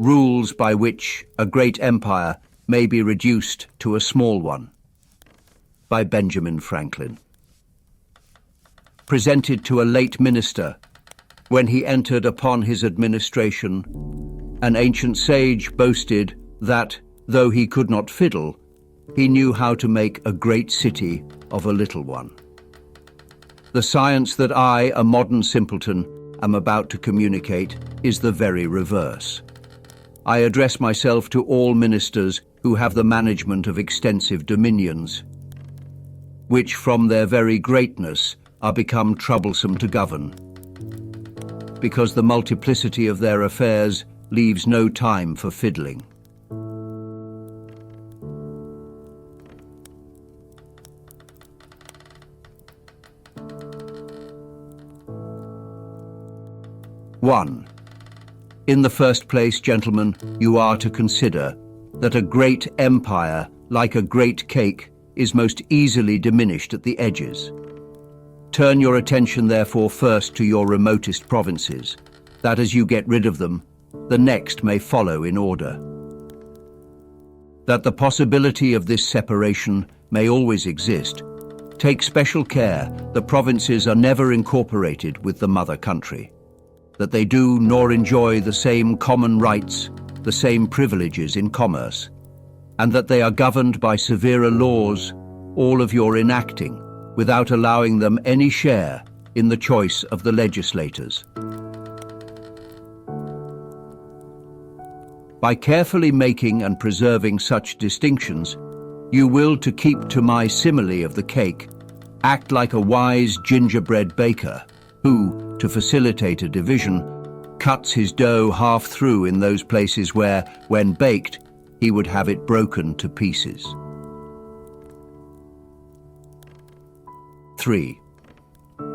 Rules by which a great empire may be reduced to a small one, by Benjamin Franklin. Presented to a late minister when he entered upon his administration, an ancient sage boasted that, though he could not fiddle, he knew how to make a great city of a little one. The science that I, a modern simpleton, am about to communicate is the very reverse. I address myself to all ministers who have the management of extensive dominions, which from their very greatness are become troublesome to govern, because the multiplicity of their affairs leaves no time for fiddling. One. In the first place, gentlemen, you are to consider that a great empire, like a great cake, is most easily diminished at the edges. Turn your attention, therefore, first to your remotest provinces, that as you get rid of them, the next may follow in order. That the possibility of this separation may always exist, take special care the provinces are never incorporated with the mother country, that they do nor enjoy the same common rights, the same privileges in commerce, and that they are governed by severer laws, all of your enacting, without allowing them any share in the choice of the legislators. By carefully making and preserving such distinctions, you will, to keep to my simile of the cake, act like a wise gingerbread baker who, to facilitate a division, cuts his dough half through in those places where, when baked, he would have it broken to pieces. 3.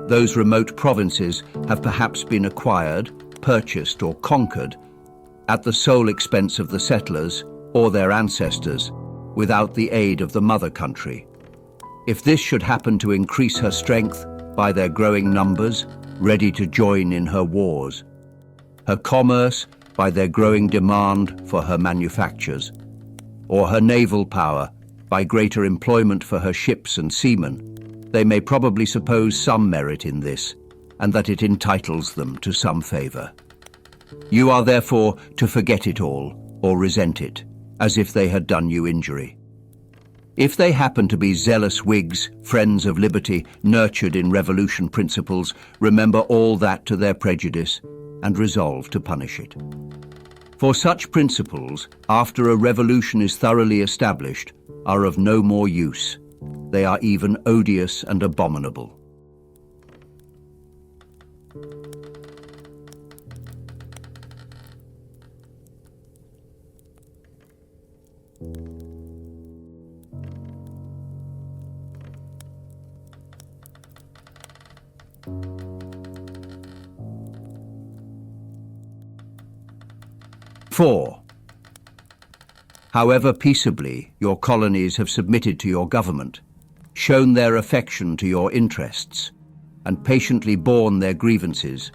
Those remote provinces have perhaps been acquired, purchased or conquered at the sole expense of the settlers or their ancestors, without the aid of the mother country. If this should happen to increase her strength by their growing numbers, ready to join in her wars, her commerce by their growing demand for her manufactures, or her naval power by greater employment for her ships and seamen, they may probably suppose some merit in this, and that it entitles them to some favor. You are therefore to forget it all, or resent it, as if they had done you injury. If they happen to be zealous Whigs, friends of liberty, nurtured in revolution principles, remember all that to their prejudice, and resolve to punish it. For such principles, after a revolution is thoroughly established, are of no more use. They are even odious and abominable. Four. However peaceably your colonies have submitted to your government, shown their affection to your interests, and patiently borne their grievances,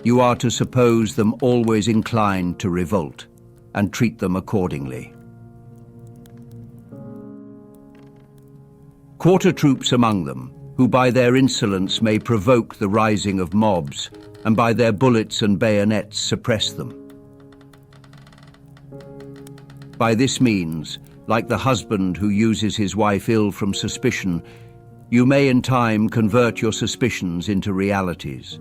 you are to suppose them always inclined to revolt, and treat them accordingly. Quarter troops among them, who by their insolence may provoke the rising of mobs, and by their bullets and bayonets suppress them. By this means, like the husband who uses his wife ill from suspicion, you may in time convert your suspicions into realities.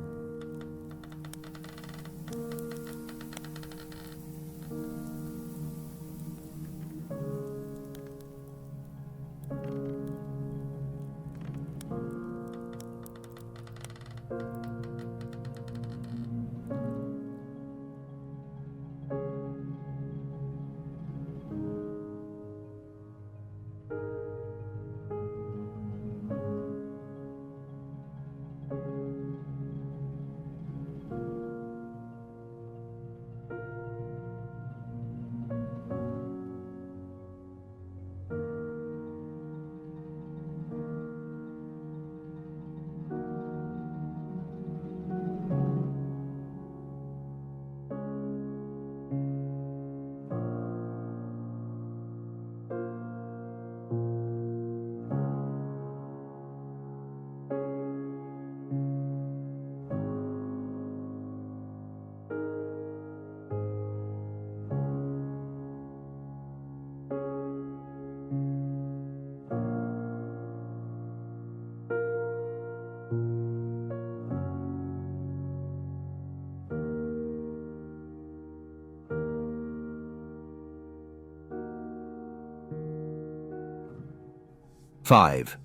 5.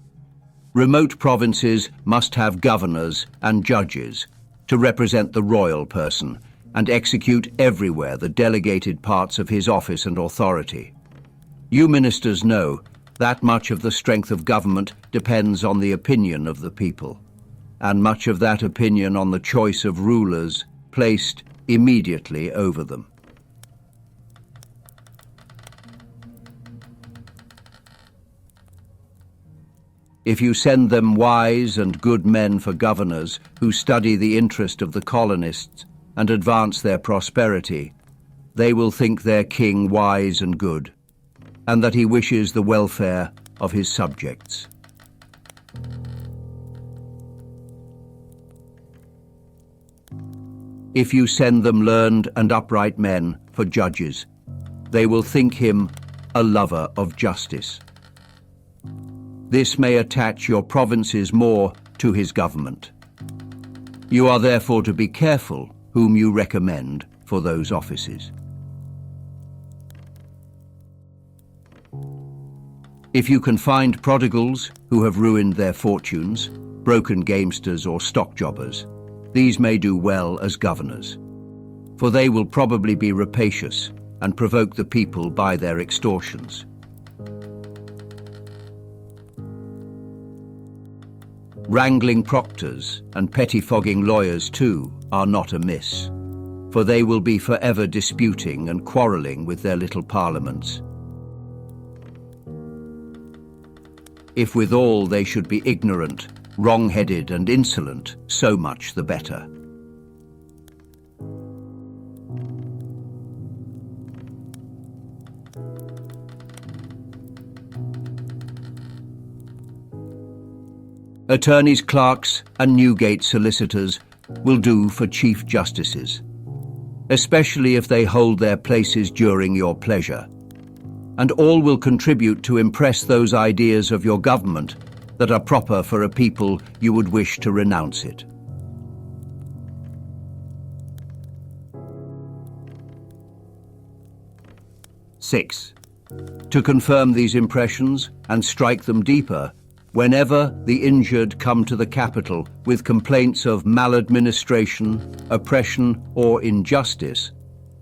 Remote provinces must have governors and judges to represent the royal person and execute everywhere the delegated parts of his office and authority. You ministers know that much of the strength of government depends on the opinion of the people, and much of that opinion on the choice of rulers placed immediately over them. If you send them wise and good men for governors who study the interest of the colonists and advance their prosperity, they will think their king wise and good, and that he wishes the welfare of his subjects. If you send them learned and upright men for judges, they will think him a lover of justice. This may attach your provinces more to his government. You are therefore to be careful whom you recommend for those offices. If you can find prodigals who have ruined their fortunes, broken gamesters or stock jobbers, these may do well as governors, for they will probably be rapacious and provoke the people by their extortions. Wrangling proctors and pettifogging lawyers too are not amiss, for they will be forever disputing and quarrelling with their little parliaments. If withal they should be ignorant, wrong-headed and insolent, so much the better. Attorneys, clerks, and Newgate solicitors will do for chief justices, especially if they hold their places during your pleasure, and all will contribute to impress those ideas of your government that are proper for a people you would wish to renounce it. Six, to confirm these impressions and strike them deeper, whenever the injured come to the capital with complaints of maladministration, oppression, or injustice,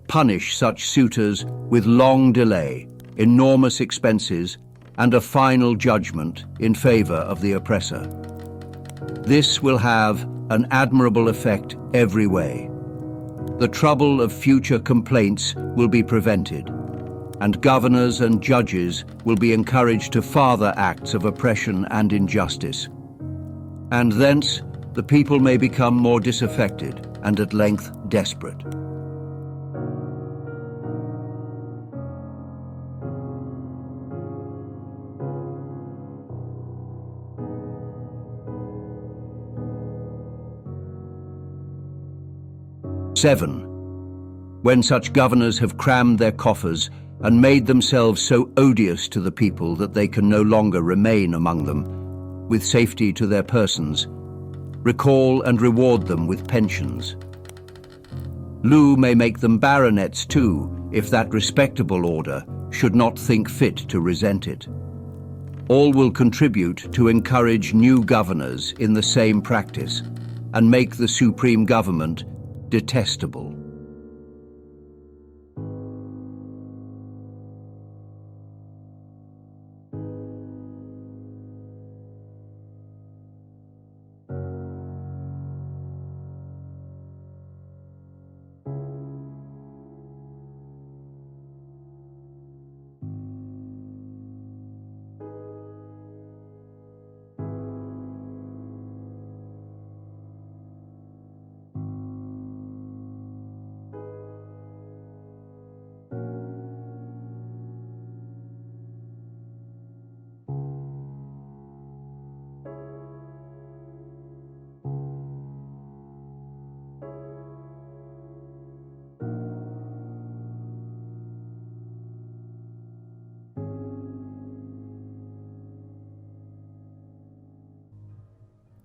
punish such suitors with long delay, enormous expenses, and a final judgment in favor of the oppressor. This will have an admirable effect every way. The trouble of future complaints will be prevented, and governors and judges will be encouraged to farther acts of oppression and injustice. And thence the people may become more disaffected and at length desperate. Seven, when such governors have crammed their coffers and made themselves so odious to the people that they can no longer remain among them, with safety to their persons, recall and reward them with pensions. Lieu may make them baronets too, if that respectable order should not think fit to resent it. All will contribute to encourage new governors in the same practice and make the supreme government detestable.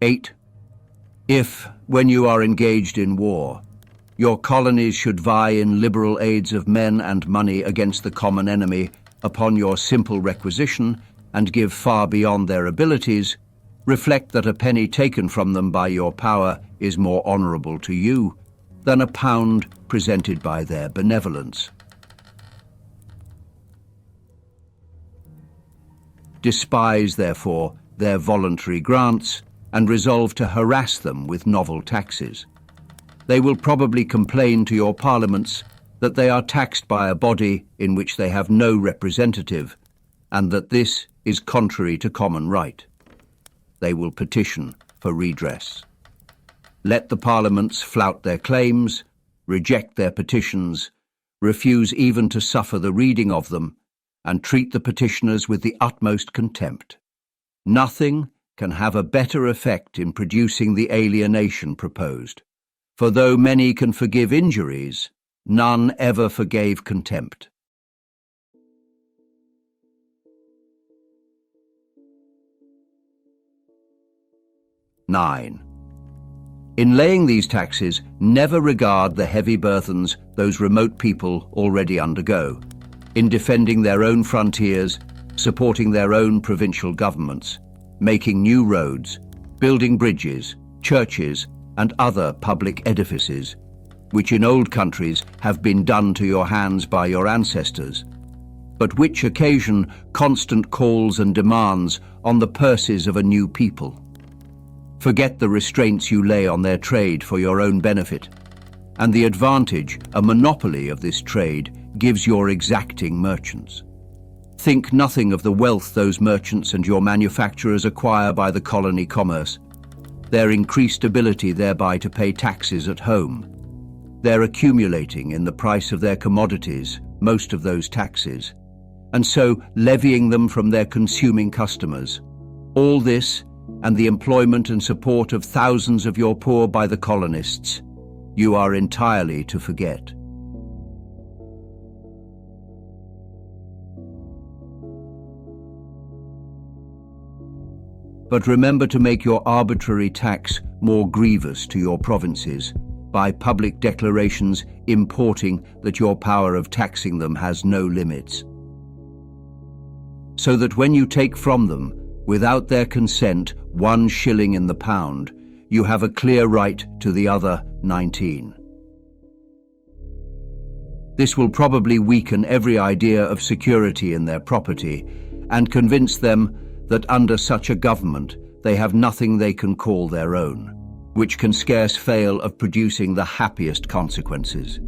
Eight, if, when you are engaged in war, your colonies should vie in liberal aids of men and money against the common enemy upon your simple requisition, and give far beyond their abilities, reflect that a penny taken from them by your power is more honourable to you than a pound presented by their benevolence. Despise, therefore, their voluntary grants and resolve to harass them with novel taxes. They will probably complain to your parliaments that they are taxed by a body in which they have no representative, and that this is contrary to common right. They will petition for redress. Let the parliaments flout their claims, reject their petitions, refuse even to suffer the reading of them, and treat the petitioners with the utmost contempt. Nothing can have a better effect in producing the alienation proposed, for though many can forgive injuries, none ever forgave contempt. (9) In laying these taxes, never regard the heavy burthens those remote people already undergo, in defending their own frontiers, supporting their own provincial governments, making new roads, building bridges, churches, and other public edifices, which in old countries have been done to your hands by your ancestors, but which occasion constant calls and demands on the purses of a new people. Forget the restraints you lay on their trade for your own benefit, and the advantage a monopoly of this trade gives your exacting merchants. Think nothing of the wealth those merchants and your manufacturers acquire by the colony commerce, their increased ability thereby to pay taxes at home, their accumulating in the price of their commodities most of those taxes, and so levying them from their consuming customers. All this, and the employment and support of thousands of your poor by the colonists, you are entirely to forget. But remember to make your arbitrary tax more grievous to your provinces by public declarations importing that your power of taxing them has no limits, so that when you take from them, without their consent, 1 shilling in the pound, you have a clear right to the other 19. This will probably weaken every idea of security in their property and convince them that under such a government they have nothing they can call their own, which can scarce fail of producing the happiest consequences.